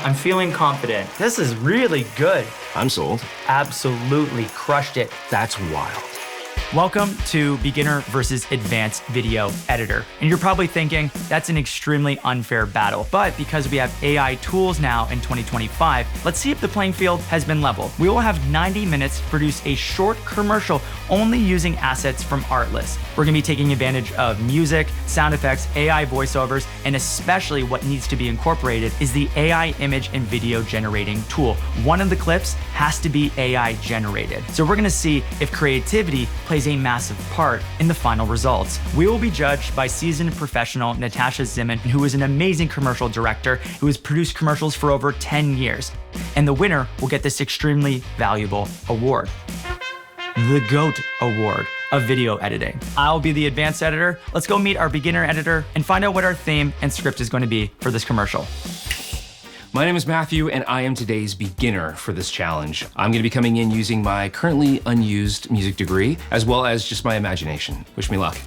I'm feeling confident. This is really good. I'm sold. Absolutely crushed it. That's wild. Welcome to Beginner versus Advanced Video Editor. And you're probably thinking, that's an extremely unfair battle. But because we have AI tools now in 2025, let's see if the playing field has been leveled. We will have 90 minutes to produce a short commercial only using assets from Artlist. We're gonna be taking advantage of music, sound effects, AI voiceovers, and especially what needs to be incorporated is the AI image and video generating tool. One of the clips has to be AI generated. So we're gonna see if creativity plays a massive part in the final results. We will be judged by seasoned professional Natasha Zimin, who is an amazing commercial director who has produced commercials for over 10 years. And the winner will get this extremely valuable award, the GOAT Award of video editing. I'll be the advanced editor. Let's go meet our beginner editor and find out what our theme and script is going to be for this commercial. My name is Matthew, and I am today's beginner for this challenge. I'm gonna be coming in using my currently unused music degree, as well as just my imagination. Wish me luck.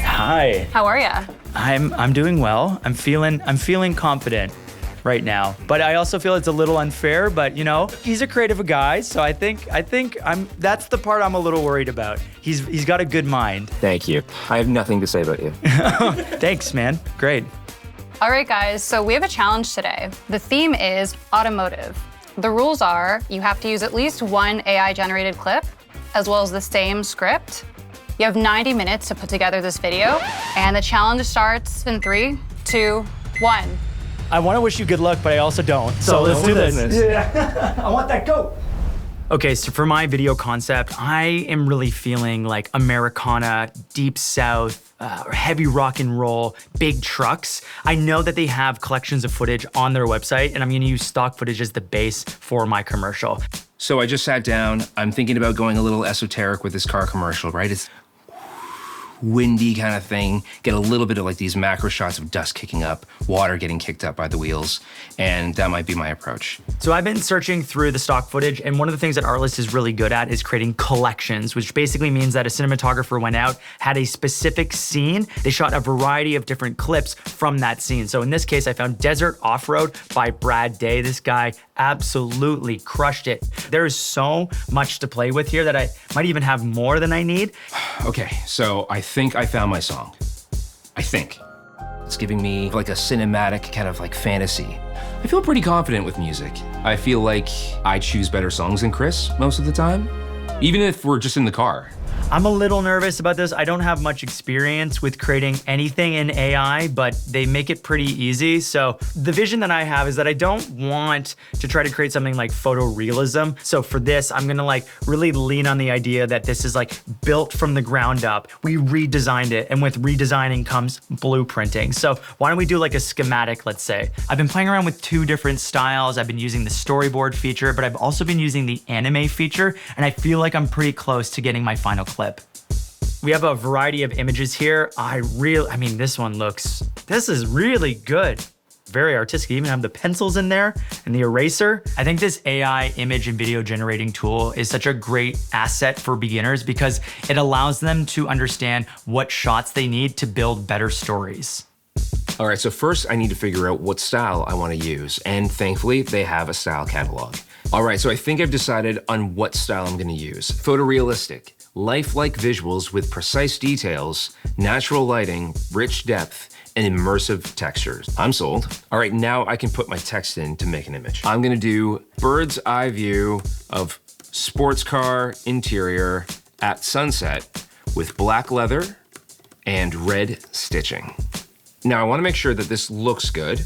Hi. How are ya? I'm doing well. I'm feeling confident right now. But I also feel it's a little unfair, but you know, he's a creative guy, so I think that's the part I'm a little worried about. He's got a good mind. Thank you. I have nothing to say about you. Thanks, man. Great. All right, guys, so we have a challenge today. The theme is automotive. The rules are you have to use at least one AI-generated clip, as well as the same script. You have 90 minutes to put together this video, and the challenge starts in 3, 2, 1. I want to wish you good luck, but I also don't. So let's do this. Yeah. I want that goat. Okay, so for my video concept, I am really feeling like Americana, Deep South, heavy rock and roll, big trucks. I know that they have collections of footage on their website, and I'm gonna use stock footage as the base for my commercial. So I just sat down. I'm thinking about going a little esoteric with this car commercial, right? It's windy kind of thing. Get a little bit of like these macro shots of dust kicking up, water getting kicked up by the wheels, and that might be my approach. So I've been searching through the stock footage, and one of the things that Artlist is really good at is creating collections, which basically means that a cinematographer went out, had a specific scene, they shot a variety of different clips from that scene. So in this case, I found Desert Off-Road by Brad Day. This guy absolutely crushed it. There is so much to play with here that I might even have more than I need. Okay, so I think I found my song. I think. It's giving me like a cinematic kind of like fantasy. I feel pretty confident with music. I feel like I choose better songs than Chris most of the time, even if we're just in the car. I'm a little nervous about this. I don't have much experience with creating anything in AI, but they make it pretty easy. So the vision that I have is that I don't want to try to create something like photorealism. So for this, I'm gonna like really lean on the idea that this is like built from the ground up. We redesigned it, and with redesigning comes blueprinting. So why don't we do like a schematic, let's say. I've been playing around with 2 different styles. I've been using the storyboard feature, but I've also been using the anime feature, and I feel like I'm pretty close to getting my final clip. We have a variety of images here. I mean, this is really good. Very artistic. You even have the pencils in there and the eraser. I think this AI image and video generating tool is such a great asset for beginners because it allows them to understand what shots they need to build better stories. All right, so first I need to figure out what style I want to use, and thankfully they have a style catalog. All right, so I think I've decided on what style I'm going to use. Photorealistic, lifelike visuals with precise details, natural lighting, rich depth, and immersive textures. I'm sold. All right, now I can put my text in to make an image. I'm gonna do bird's eye view of sports car interior at sunset with black leather and red stitching. Now I wanna make sure that this looks good,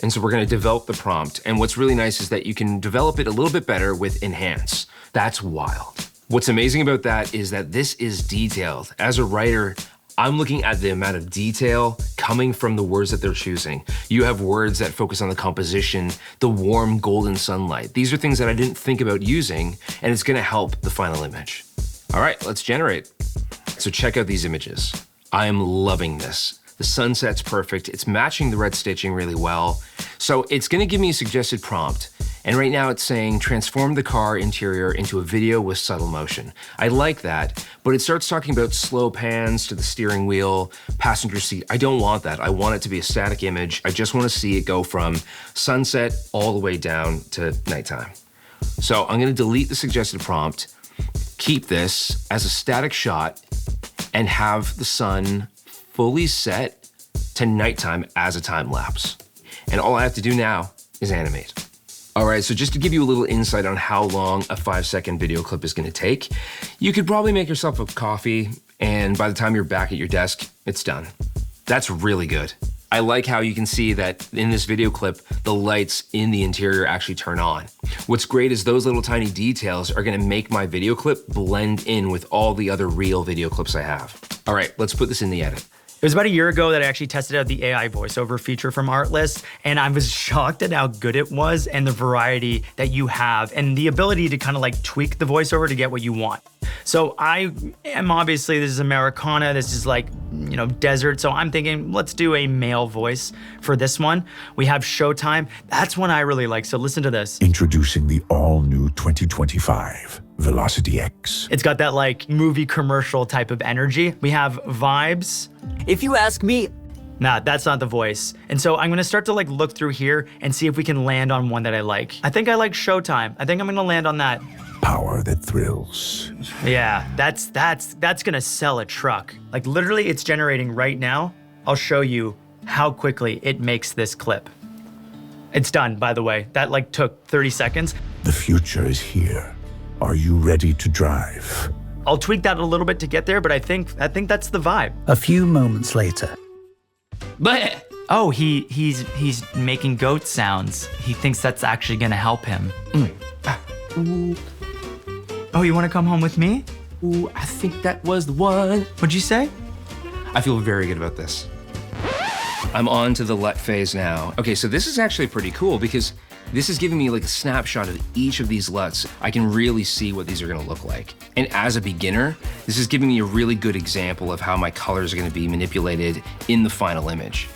and so we're gonna develop the prompt. And what's really nice is that you can develop it a little bit better with Enhance. That's wild. What's amazing about that is that this is detailed. As a writer, I'm looking at the amount of detail coming from the words that they're choosing. You have words that focus on the composition, the warm golden sunlight. These are things that I didn't think about using, and it's gonna help the final image. All right, let's generate. So check out these images. I am loving this. The sunset's perfect. It's matching the red stitching really well. So it's gonna give me a suggested prompt. And right now it's saying transform the car interior into a video with subtle motion. I like that, but it starts talking about slow pans to the steering wheel, passenger seat. I don't want that. I want it to be a static image. I just want to see it go from sunset all the way down to nighttime. So I'm gonna delete the suggested prompt, keep this as a static shot, and have the sun fully set to nighttime as a time lapse. And all I have to do now is animate. All right, so just to give you a little insight on how long a 5-second video clip is gonna take, you could probably make yourself a coffee, and by the time you're back at your desk, it's done. That's really good. I like how you can see that in this video clip, the lights in the interior actually turn on. What's great is those little tiny details are gonna make my video clip blend in with all the other real video clips I have. All right, let's put this in the edit. It was about a year ago that I actually tested out the AI voiceover feature from Artlist, and I was shocked at how good it was and the variety that you have and the ability to kind of like tweak the voiceover to get what you want. So I am obviously, this is Americana, this is like, you know, desert. So I'm thinking, let's do a male voice for this one. We have Showtime. That's one I really like. So listen to this. Introducing the all-new 2025 Velocity X. It's got that like movie commercial type of energy. We have Vibes. If you ask me, Nah, that's not the voice. And so I'm gonna start to like look through here and see if we can land on one that I like. I think I like Showtime. I think I'm gonna land on that. Power that thrills. Yeah, that's gonna sell a truck. Like literally it's generating right now. I'll show you how quickly it makes this clip. It's done, by the way. That like took 30 seconds. The future is here. Are you ready to drive? I'll tweak that a little bit to get there, but I think that's the vibe. a few moments later. But Oh, he's making goat sounds. He thinks that's actually gonna help him. Oh, you wanna come home with me? ooh, I think that was the one. What'd you say? I feel very good about this. I'm on to the LUT phase now. Okay, so this is actually pretty cool because this is giving me like a snapshot of each of these LUTs. I can really see what these are gonna look like. And as a beginner, this is giving me a really good example of how my colors are gonna be manipulated in the final image.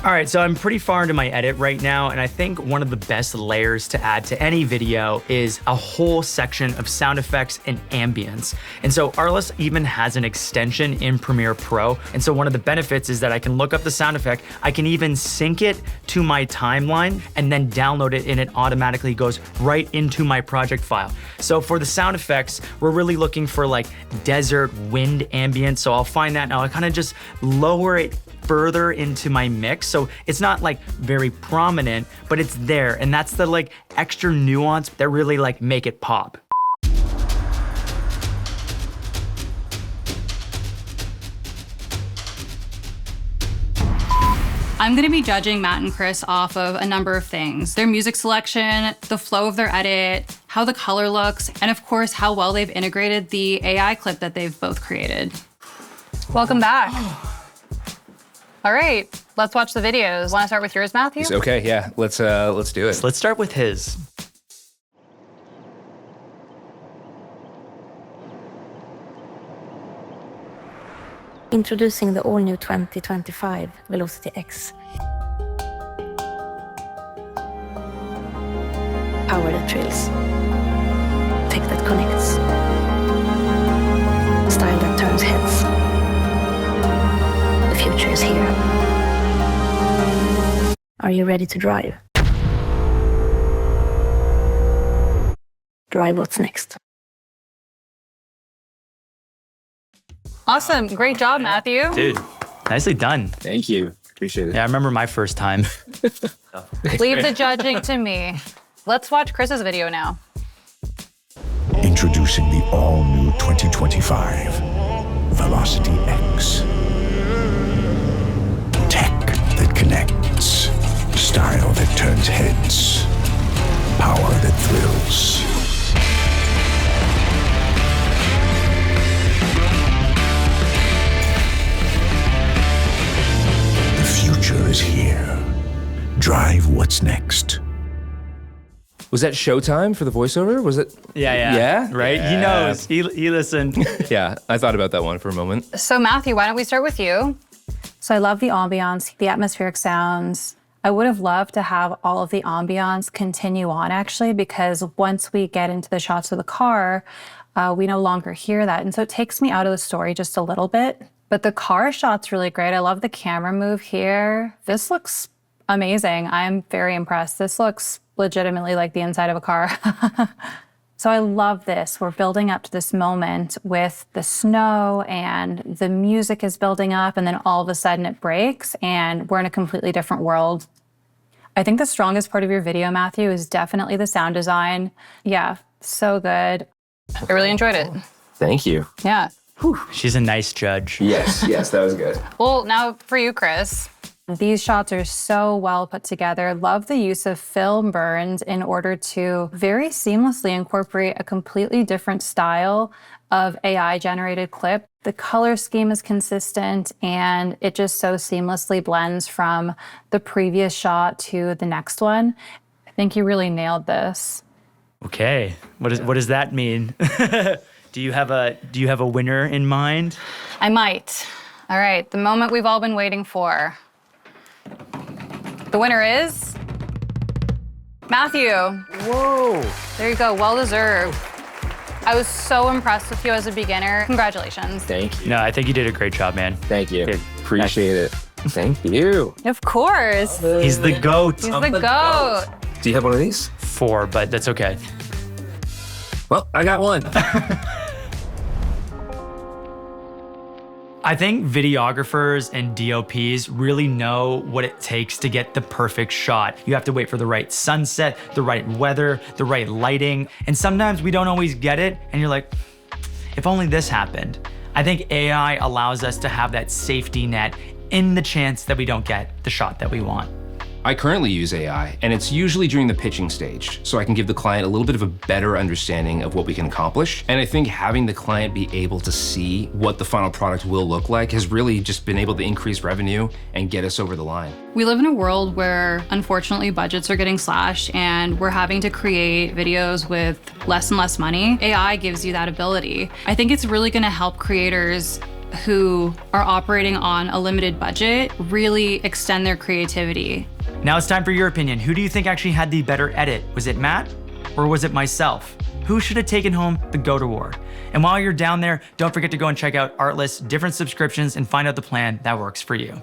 All right, so I'm pretty far into my edit right now, and I think one of the best layers to add to any video is a whole section of sound effects and ambience. And so Artlist even has an extension in Premiere Pro, and so one of the benefits is that I can look up the sound effect, I can even sync it to my timeline, and then download it, and it automatically goes right into my project file. So for the sound effects, we're really looking for like desert wind ambience, so I'll find that, and I'll kind of just lower it further into my mix. So it's not like very prominent, but it's there. And that's the like extra nuance that really like make it pop. I'm gonna be judging Matt and Chris off of a number of things. Their music selection, the flow of their edit, how the color looks, and of course, how well they've integrated the AI clip that they've both created. Welcome back. All right, let's watch the videos. Want to start with yours, Matthew? Okay, yeah, let's do it. Let's start with his. Introducing the all-new 2025 Velocity X. Power that thrills. Tech that connects. Style that turns heads. The future is here. Are you ready to drive? Drive what's next. Awesome, great job, Matthew. Dude, nicely done. Thank you. Appreciate it. Yeah, I remember my first time. Leave the judging to me. Let's watch Chris's video now. Introducing the all-new 2025 Velocity X. Tech that connects. Style that turns heads. Power that thrills. The future is here. Drive what's next. Was that Showtime for the voiceover? Was it? Yeah. Yeah? Right? Yeah. He knows. He listened. Yeah, I thought about that one for a moment. So Matthew, why don't we start with you? So I love the ambiance, the atmospheric sounds. I would have loved to have all of the ambiance continue on actually, because once we get into the shots of the car, we no longer hear that. And so it takes me out of the story just a little bit. But the car shot's really great. I love the camera move here. This looks amazing. I'm very impressed. This looks legitimately like the inside of a car. So I love this. We're building up to this moment with the snow and the music is building up, and then all of a sudden it breaks and we're in a completely different world. I think the strongest part of your video, Matthew, is definitely the sound design. Yeah, so good. I really enjoyed it. Thank you. Yeah. Whew, she's a nice judge. Yes, that was good. Well, now for you, Chris. These shots are so well put together. Love the use of film burns in order to very seamlessly incorporate a completely different style of AI-generated clip. The color scheme is consistent and it just so seamlessly blends from the previous shot to the next one. I think you really nailed this. Okay, what does that mean? Do you have a winner in mind? I might. All right, the moment we've all been waiting for. The winner is Matthew. Whoa. There you go, well deserved. I was so impressed with you as a beginner. Congratulations. Thank you. No, I think you did a great job, man. Thank you. Good. Appreciate it. Thank you. Of course. He's the GOAT. He's the GOAT. Do you have one of these? 4, but that's okay. Well, I got one. I think videographers and DOPs really know what it takes to get the perfect shot. You have to wait for the right sunset, the right weather, the right lighting, and sometimes we don't always get it, and you're like, if only this happened. I think AI allows us to have that safety net in the chance that we don't get the shot that we want. I currently use AI, and it's usually during the pitching stage, so I can give the client a little bit of a better understanding of what we can accomplish. And I think having the client be able to see what the final product will look like has really just been able to increase revenue and get us over the line. We live in a world where, unfortunately, budgets are getting slashed and we're having to create videos with less and less money. AI gives you that ability. I think it's really gonna help creators who are operating on a limited budget really extend their creativity. Now it's time for your opinion. Who do you think actually had the better edit? Was it Matt or was it myself? Who should have taken home the GOAT award? And while you're down there, don't forget to go and check out Artlist's different subscriptions and find out the plan that works for you.